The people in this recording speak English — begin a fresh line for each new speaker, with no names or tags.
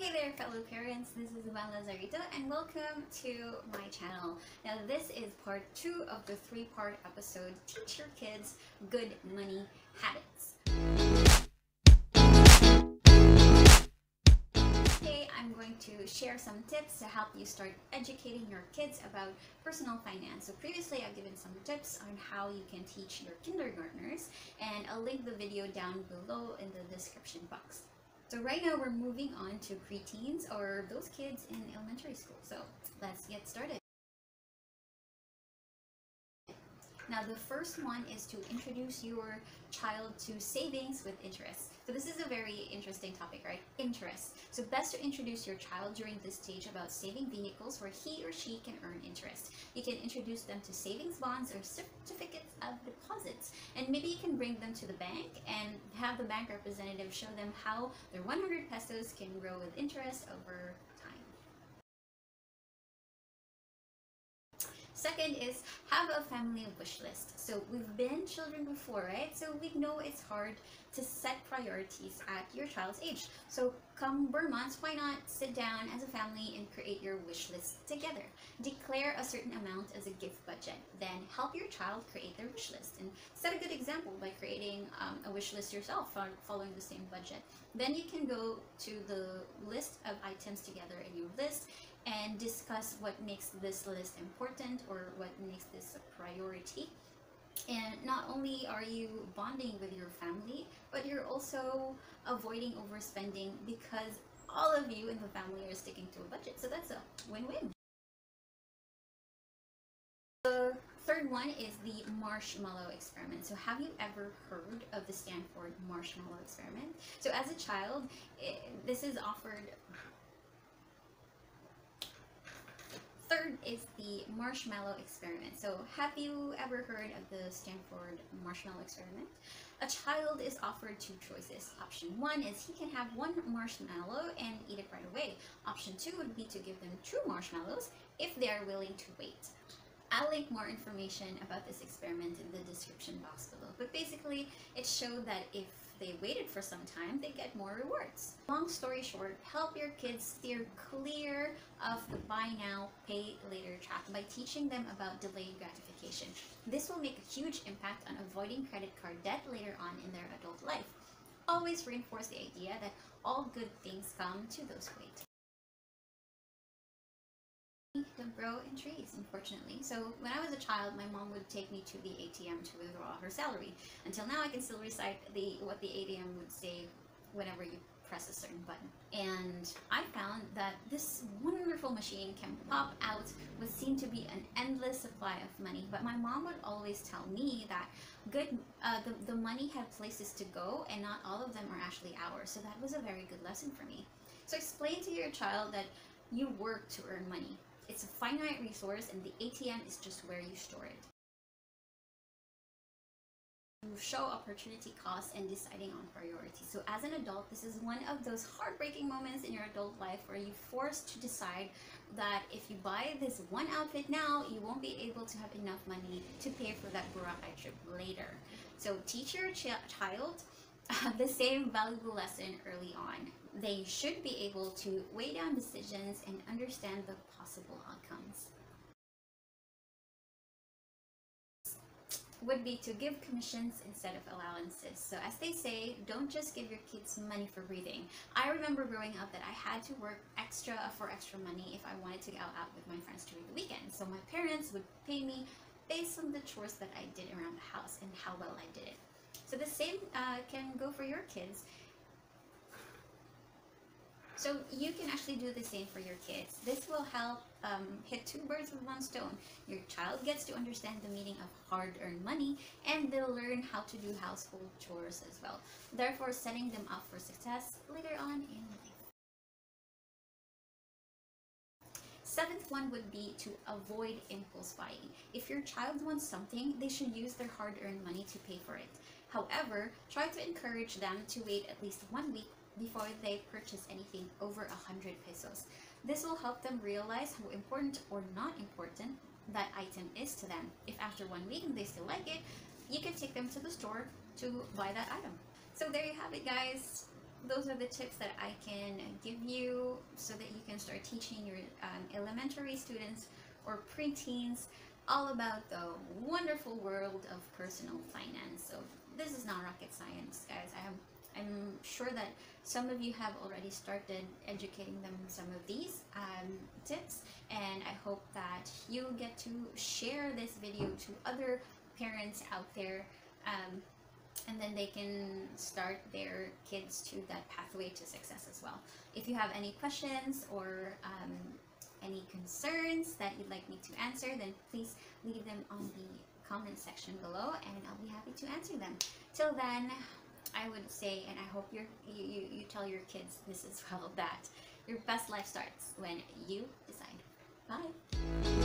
Hey there fellow parents, this is Gwen and welcome to my channel. Now this is part 2 of the 3-part episode, Teach Your Kids Good Money Habits. Today I'm going to share some tips to help you start educating your kids about personal finance. So previously I've given some tips on how you can teach your kindergartners, and I'll link the video down below in the description box. So right now we're moving on to preteens, or those kids in elementary school. So let's get started. Now the first one is to introduce your child to savings with interest. So this is a very interesting topic, right? Interest. So best to introduce your child during this stage about saving vehicles where he or she can earn interest. You can introduce them to savings bonds or certificates of deposits. And maybe you can bring them to the bank and have the bank representative show them how their 100 pesos can grow with interest over time. Second is have a family wish list. So we've been children before, right? So we know it's hard to set priorities at your child's age. So come Burr months, why not sit down as a family and create your wish list together? Declare a certain amount as a gift budget. Then help your child create their wish list and set a good example by creating a wish list yourself following the same budget. Then you can go to the list of items together in your list and discuss what makes this list important or what makes this a priority. And not only are you bonding with your family, but you're also avoiding overspending because all of you in the family are sticking to a budget. So that's a win-win. The third one is the marshmallow experiment. So have you ever heard of the Stanford marshmallow experiment? So as a child, this is offered. Third is the marshmallow experiment. So have you ever heard of the Stanford marshmallow experiment? A child is offered 2 choices. Option 1 is he can have 1 marshmallow and eat it right away. Option 2 would be to give them 2 marshmallows if they are willing to wait. I'll link more information about this experiment in the description box below. But basically, it showed that if they waited for some time, they get more rewards. Long story short, help your kids steer clear of the buy now, pay later trap by teaching them about delayed gratification. This will make a huge impact on avoiding credit card debt later on in their adult life. Always reinforce the idea that all good things come to those who wait. Don't grow in trees, unfortunately. So when I was a child, my mom would take me to the ATM to withdraw her salary. Until now, I can still recite what the ATM would say whenever you press a certain button. And I found that this wonderful machine can pop out what seemed to be an endless supply of money. But my mom would always tell me that the money had places to go and not all of them are actually ours. So that was a very good lesson for me. So explain to your child that you work to earn money. It's a finite resource and the ATM is just where you store it. You show opportunity cost and deciding on priorities. So as an adult, this is one of those heartbreaking moments in your adult life where you're forced to decide that if you buy this one outfit now, you won't be able to have enough money to pay for that Boracay trip later. So teach your child the same valuable lesson early on. They should be able to weigh down decisions and understand the possible outcomes. Would be to give commissions instead of allowances. So as they say, don't just give your kids money for breathing. I remember growing up that I had to work extra for extra money if I wanted to go out with my friends during the weekend. So my parents would pay me based on the chores that I did around the house and how well I did it. So the same can go for your kids. So you can actually do the same for your kids. This will help hit 2 birds with 1 stone. Your child gets to understand the meaning of hard-earned money, and they'll learn how to do household chores as well, therefore setting them up for success later on in life. 7th one would be to avoid impulse buying. If your child wants something, they should use their hard-earned money to pay for it. However, try to encourage them to wait at least 1 week before they purchase anything over 100 pesos. This will help them realize how important or not important that item is to them. If after 1 week they still like it, you can take them to the store to buy that item. So there you have it, guys. those are the tips that I can give you so that you can start teaching your elementary students or preteens all about the wonderful world of personal finance. So this is not rocket science, guys. I'm sure that some of you have already started educating them some of these tips, and I hope that you get to share this video to other parents out there, and then they can start their kids to that pathway to success as well. If you have any questions or any concerns that you'd like me to answer, then please leave them on the comment section below, and I'll be happy to answer them. Till then, I would say, and I hope you tell your kids this as well, that your best life starts when you decide. Bye!